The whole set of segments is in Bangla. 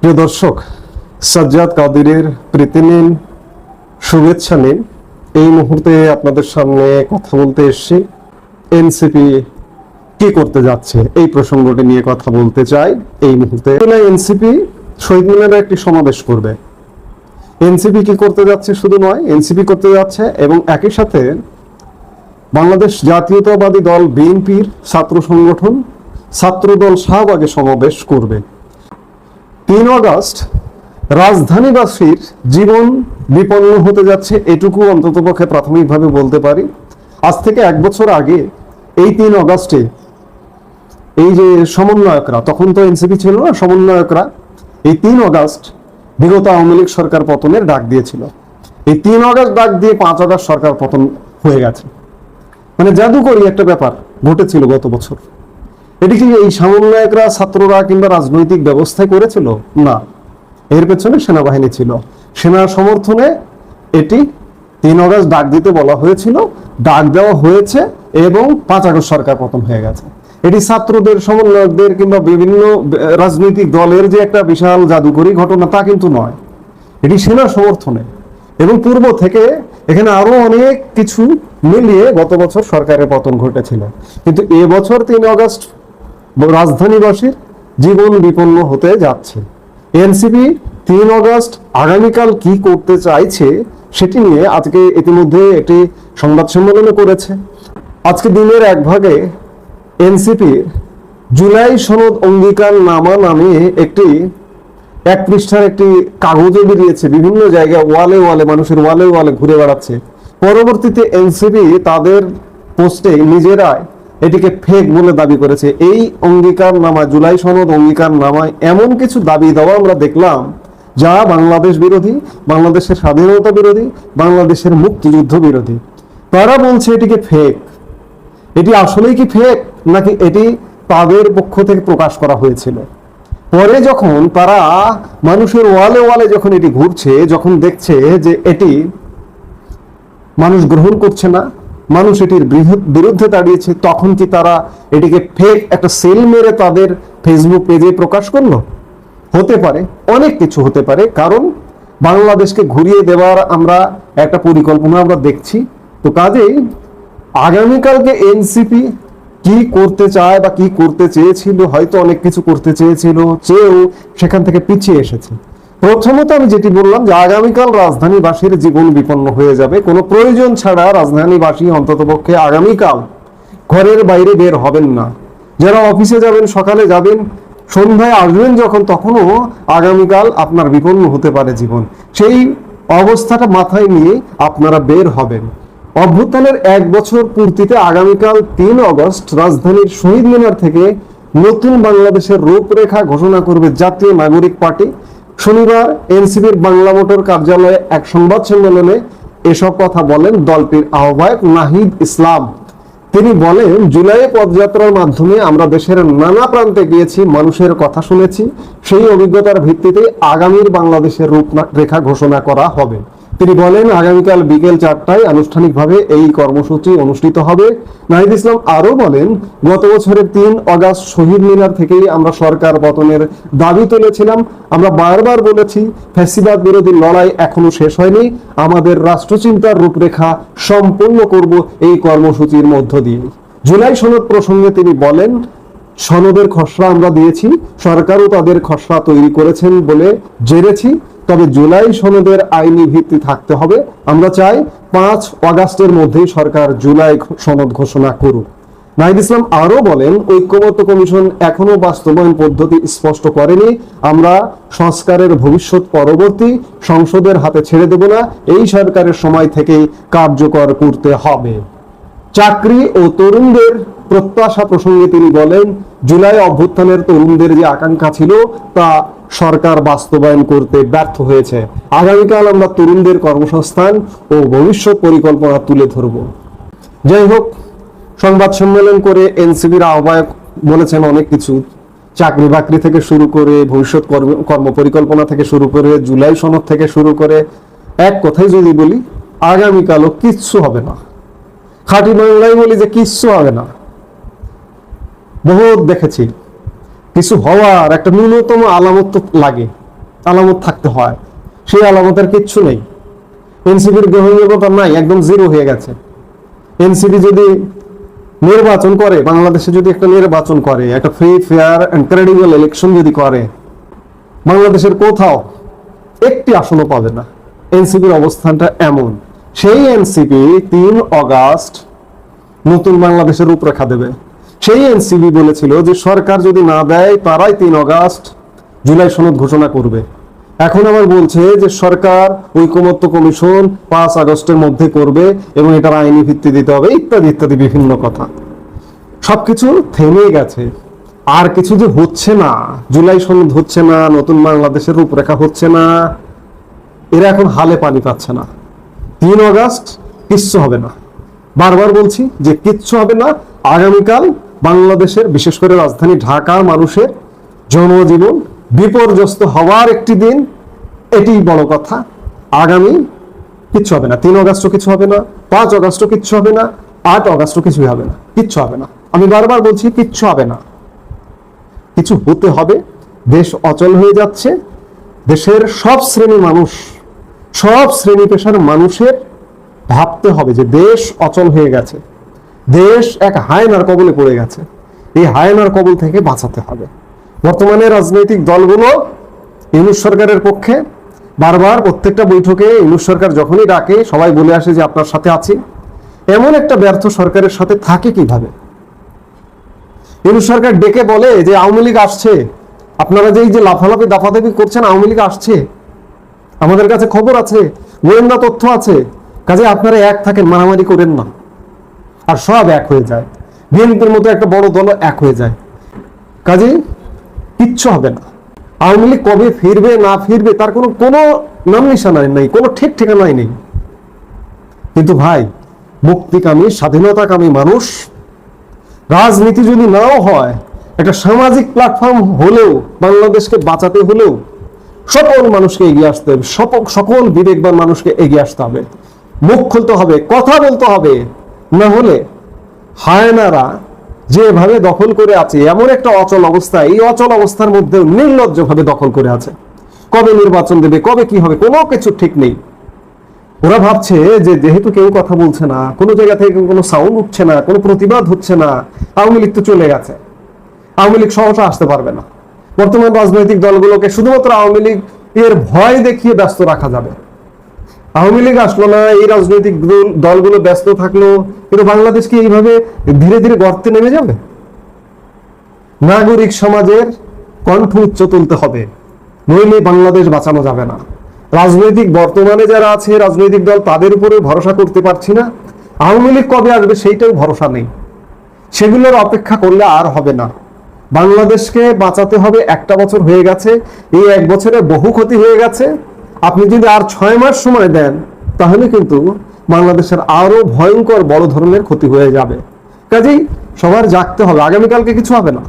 প্রিয় দর্শক, সাজ্জাদ কাদিরের প্রীতি নিন, শুভেচ্ছা নিন। এই মুহূর্তে আপনাদের সামনে কথা বলতে এসেছি। এনসিপি কি করতে যাচ্ছে এই প্রসঙ্গটি নিয়ে কথা বলতে চাই এই মুহূর্তে। এনসিপি শহীদ মিনারে একটি সমাবেশ করবে। এনসিপি কি করতে যাচ্ছে শুধু নয়, এনসিপি করতে যাচ্ছে এবং একই সাথে বাংলাদেশ জাতীয়তাবাদী দল বিএনপির ছাত্র সংগঠন ছাত্রদল শাহবাগে সমাবেশ করবে। 3 আগস্ট রাজধানীবাসীর জীবন বিপন্ন হতে যাচ্ছে, এটুকু অন্ততপক্ষে প্রাথমিকভাবে বলতে পারি। আজ থেকে 1 বছর আগে এই 3 আগস্টে এই যে সমন্বয়করা, তখন তো এনসিপি ছিল না, সমন্বয়করা এই 3 আগস্ট বিগত আওয়ামী লীগ সরকার পতনের ডাক দিয়েছিল। এই 3 আগস্ট ডাক দিয়ে 5 আগস্ট সরকার পতন হয়ে গেছে। মানে জাদুকরী একটা ব্যাপার ঘটেছিল গত বছর। এটি কি এই সমন্বয়করা, ছাত্ররা কিংবা রাজনৈতিক ব্যবস্থায় করেছিল? না, এর পেছনে সেনাবাহিনী ছিল। সেনার সমর্থনে এটি 3 আগস্ট ডাক দিতে বলা হয়েছিল, ডাক দেওয়া হয়েছে এবং 5 আগস্ট সরকার পতন হয়ে গেছে। এটি ছাত্রদের, সমন্বয়কদের কিংবা বিভিন্ন রাজনৈতিক দলের যে একটা বিশাল জাদুকরী ঘটনা তা কিন্তু নয়, এটি সেনা সমর্থনে এবং পূর্ব থেকে এখানে আরো অনেক কিছু মিলিয়ে গত বছর সরকারের পতন ঘটেছিল। কিন্তু এবছর 3 আগস্ট রাজধানীবাসীর জীবন বিপন্ন হতে যাচ্ছে। এনসিপি 3 আগস্ট আগামীকাল কি করতে চাইছে সেটি নিয়ে আজকে ইতিমধ্যে একটি সংবাদ সম্মেলন করেছে। আজকে দিনের এক ভাগে এনসিপি জুলাই সনদ অঙ্গীকার নামা নামে একটি 1 পৃষ্ঠার একটি কাগজে বেরিয়েছে, বিভিন্ন জায়গায় ওয়ালে ওয়ালে, মানুষের ওয়ালে ওয়ালে ঘুরে বেড়াচ্ছে। পরবর্তীতে এনসিপি তাদের পোস্টে নিজেরাই এটিকে ফেক বলে দাবি করেছে। এই অঙ্গীকার নামা, জুলাই সনদ অঙ্গীকার নামায় এমন কিছু দাবি দেওয়া আমরা দেখলাম যা বাংলাদেশ বিরোধী, বাংলাদেশের স্বাধীনতা বিরোধী, বাংলাদেশের মুক্তিযুদ্ধ বিরোধী। তারা বলছে এটিকে ফেক। এটি আসলেই কি ফেক, নাকি এটি তাদের পক্ষ থেকে প্রকাশ করা হয়েছিল? পরে যখন তারা মানুষের ওয়ালে ওয়ালে যখন এটি ঘুরছে, যখন দেখছে যে এটি মানুষ গ্রহণ করছে না, মানুষ এটির বিরুদ্ধে দাঁড়িয়েছে, তখন কি তারা এটিকে ফেক একটা সেল মেরে তাদের ফেসবুক পেজে প্রকাশ করলো? হতে পারে, অনেক কিছু হতে পারে, কারণ বাংলাদেশকে ঘুরিয়ে দেওয়ার আমরা একটা পরিকল্পনা আমরা দেখছি। তো কাজেই আগামীকালকে এনসিপি কি করতে চায় বা কি করতে চেয়েছিল, হয়তো অনেক কিছু করতে চেয়েছিল, চেয়েও সেখান থেকে পিছিয়ে এসেছে। প্রথমত আমি যেটি বললাম যে আগামীকাল রাজধানীবাসীর জীবন বিপন্ন হয়ে যাবে। কোনো প্রয়োজন ছাড়া রাজধানীবাসী অন্ততপক্ষে আগামীকাল ঘরের বাইরে বের হবেন না। যারা অফিসে যাবেন, সকালে যাবেন, সন্ধ্যায় আসবেন যখন, তখনও আগামীকাল আপনার বিপন্ন হতে পারে জীবন। সেই অবস্থাটা মাথায় নিয়ে আপনারা বের হবেন। অভ্যুত্থানের 1 বছর পূর্তিতে আগামীকাল 3 আগস্ট রাজধানীর শহীদ মিনার থেকে নতুন বাংলাদেশের রূপরেখা ঘোষণা করবে জাতীয় নাগরিক পার্টি। শনিবার এনসিপির বাংলা মোটর কার্যালয়ে এক সংবাদ সম্মেলনে এসব কথা বলেন দলটির আহ্বায়ক নাহিদ ইসলাম। তিনি বলেন, জুলাই পদযাত্রার মাধ্যমে আমরা দেশের নানা প্রান্তে গিয়েছি, মানুষের কথা শুনেছি। সেই অভিজ্ঞতার ভিত্তিতে আগামীর বাংলাদেশের রূপরেখা ঘোষণা করা হবে। তিনি বলেন, আগামীকাল বিকেল 4টায় আনুষ্ঠানিকভাবে এই কর্মসূচি অনুষ্ঠিত হবে। নাহিদ ইসলাম আরো বলেন, গত বছরের 3 আগস্ট শহীদ মিনার থেকেই আমরা সরকার পতনের দাবি তুলেছিলাম। আমরা বারবার বলেছি, ফ্যাসিবাদ বিরোধী লড়াই এখনো শেষ হয়নি। আমাদের রাষ্ট্রচিন্তার রূপরেখা সম্পূর্ণ করব এই কর্মসূচির মধ্য দিয়ে। জুলাই সনদ প্রসঙ্গে তিনি বলেন, সনদের খসড়া আমরা দিয়েছি, সরকারও তাদের খসড়া তৈরি করেছেন বলে জেনেছি। তবে জুলাই সনদের আইনি ভিত্তি থাকতে হবে। আমরা চাই 5 আগস্টের মধ্যেই সরকার জুলাই সনদ ঘোষণা করুক। নাহিদ ইসলাম আরো বলেন, ঐক্যমত্য কমিশন এখনো বাস্তবায়ন পদ্ধতি স্পষ্ট করেনি। আমরা সংস্কারের ভবিষ্যৎ পরবর্তী সংসদের হাতে ছেড়ে দেব না। এই সরকারের সময় থেকেই কার্যকর করতে হবে। চাকরি ও তরুণদের প্রত্যাশা প্রসঙ্গে তিনি বলেন, জুলাই অভ্যুত্থানের তরুণদের যে আকাঙ্ক্ষা ছিল তা সরকার বাস্তবায়ন করতে ব্যর্থ হয়েছে। আগামীকাল আমরা তরুণদের কর্মসংস্থান ও ভবিষ্যৎ পরিকল্পনা তুলে ধরব। যাই হোক, সংবাদ সম্মেলন করে এনসিপির আহ্বায়ক বলেছেন অনেক কিছু, চাকরি বাকরি থেকে শুরু করে, ভবিষ্যৎ কর্ম পরিকল্পনা থেকে শুরু করে, জুলাই সনদ থেকে শুরু করে। এক কথাই যদি বলি, আগামীকালও কিচ্ছু হবে না। খাঁটি বাংলায় বলি যে কিচ্ছু হবে না। বহুত দেখেছি, কিছু হওয়ার একটা ন্যূনতম আলামত লাগে, আলামত থাকতে হয়, সেই আলামতের কিচ্ছু নেই। এনসিপির গ্রহণযোগ্যতা নাই, একদম জিরো হয়ে গেছে। এনসিপি যদি নির্বাচন করে, বাংলাদেশে যদি একটা নির্বাচন করে, একটা free fair and credible election যদি করে, বাংলাদেশের কোথাও একটি আসনও পাবে না। এনসিপির অবস্থানটা এমন। সেই এনসিপি 3 অগাস্ট নতুন বাংলাদেশের রূপরেখা দেবে। সেই এনসিপি বলেছিল যে সরকার যদি না দেয় তারাই 3 অগাস্ট জুলাই সনদ ঘোষণা করবে। এখন আবার বলছে যে সরকার ঐকমত্য কমিশন 5 আগস্টের মধ্যে করবে এবং এটার আইনি ভিত্তি দিতে হবে, ইত্যাদি ইত্যাদি বিভিন্ন কথা। সবকিছু থেমে গেছে, আর কিছু যে হচ্ছে না, জুলাই সনদ হচ্ছে না, নতুন বাংলাদেশের রূপরেখা হচ্ছে না, এরা এখন হালে পানি পাচ্ছে না। 3 অগাস্ট কিচ্ছু হবে না, বারবার বলছি যে কিচ্ছু হবে না। আগামীকাল বাংলাদেশের, বিশেষ করে রাজধানী ঢাকার মানুষের জনজীবন বিপর্যস্ত হওয়ার একটি দিন, এটি বড় কথা। আগামী কিচ্ছু হবে না, 3 অগাস্টও কিছু হবে না, 5 অগাস্টও কিচ্ছু হবে না, 8 অগাস্টও কিছুই হবে না, কিচ্ছু হবে না। আমি বারবার বলছি কিচ্ছু হবে না, কিছু হতে হবে। দেশ অচল হয়ে যাচ্ছে। দেশের সব শ্রেণী মানুষ, সব শ্রেণী পেশার মানুষের ভাবতে হবে যে দেশ অচল হয়ে গেছে, দেশ এক হায়নার কবলে পড়ে গেছে। এই হায়নার কবল থেকে বাঁচাতে হবে। বর্তমানে রাজনৈতিক দলগুলো ইউনূস সরকারের পক্ষে। বারবার প্রত্যেকটা বৈঠকে ইউনূস সরকার যখনই ডাকে সবাই বলে আসে যে আপনার সাথে আছি। এমন একটা ব্যর্থ সরকারের সাথে থাকে কিভাবে? ইউনূস সরকার ডেকে বলে যে আওয়ামী লীগ আসছে, আপনারা যে এই যে লাফালাফি দাফাদাফি করছেন, আওয়ামী লীগ আসছে, আমাদের কাছে খবর আছে, গোয়েন্দা তথ্য আছে, কাজে আপনারা এক থাকেন, মারামারি করেন না। আর সব এক হয়ে যায়, বিএনপির মতো একটা বড় দল এক হয়ে যায়, কাজে কিচ্ছু হবে না। আওয়ামী লীগ কবে ফিরবে না ফিরবে তার কোনো নাম নিশানা নেই, কোনো ঠিক ঠিকানাই নেই। কিন্তু ভাই, মুক্তিকামী স্বাধীনতাকামী মানুষ, রাজনীতি যদি নাও হয়, একটা সামাজিক প্ল্যাটফর্ম হলেও বাংলাদেশকে বাঁচাতে হলেও সকল মানুষকে এগিয়ে আসতে হবে, সকল বিবেকবান মানুষকে এগিয়ে আসতে হবে, মুখ খুলতে হবে, কথা বলতে হবে। না হলে হায়নারা যেভাবে দখল করে আছে, এমন একটা অচল অবস্থা, এই অচল অবস্থার মধ্যে নির্লজ্জভাবে দখল করে আছে। কবে নির্বাচন দেবে, কবে কি হবে, কোনো কিছু ঠিক নেই। ওরা ভাবছে যে যেহেতু কেউ কথা বলছে না, কোনো জায়গা থেকে কোনো সাউন্ড উঠছে না, কোনো প্রতিবাদ হচ্ছে না, আওয়ামী লীগ তো চলে গেছে, আওয়ামী লীগ সহসা আসতে পারবে না। বর্তমান রাজনৈতিক দলগুলোকে শুধুমাত্র আওয়ামী লীগ এর ভয় দেখিয়ে ব্যস্ত রাখা যাবে। আওয়ামী লীগ আসলো না, এই রাজনৈতিক দলগুলো ব্যস্ত থাকলো, কিন্তু বাংলাদেশ কি এইভাবে ধীরে ধীরে গর্তে নেমে যাবে? নাগরিক সমাজের কণ্ঠ উচ্চ তুলতে হবে, নইলে বাংলাদেশ বাঁচানো যাবে না। রাজনৈতিক বর্তমানে যারা আছে রাজনৈতিক দল, তাদের উপরে ভরসা করতে পারছি না। আওয়ামী লীগ কবে আসবে সেইটাও ভরসা নেই। সেগুলোর অপেক্ষা করলে আর হবে না। বাংলাদেশকে বাঁচাতে হবে। 1 বছর হয়ে গেছে, এই 1 বছরে বহু ক্ষতি হয়ে গেছে। আপনি যদি আর 6 মাস সময় দেন, তাহলে কিন্তু বাংলাদেশের আরো ভয়ঙ্কর বড় ধরনের ক্ষতি হয়ে যাবে। কাজেই সবার জাগতে হবে, আগামীকালকে কিছু হবে না,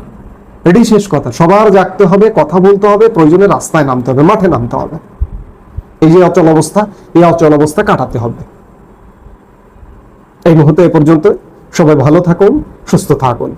এটাই শেষ কথা। সবার জাগতে হবে, কথা বলতে হবে, প্রয়োজনে রাস্তায় নামতে হবে, মাঠে নামতে হবে। এই যে অচল অবস্থা, এই অচল অবস্থা কাটাতে হবে। এই মুহূর্তে এ পর্যন্ত। সবাই ভালো থাকুন, সুস্থ থাকুন।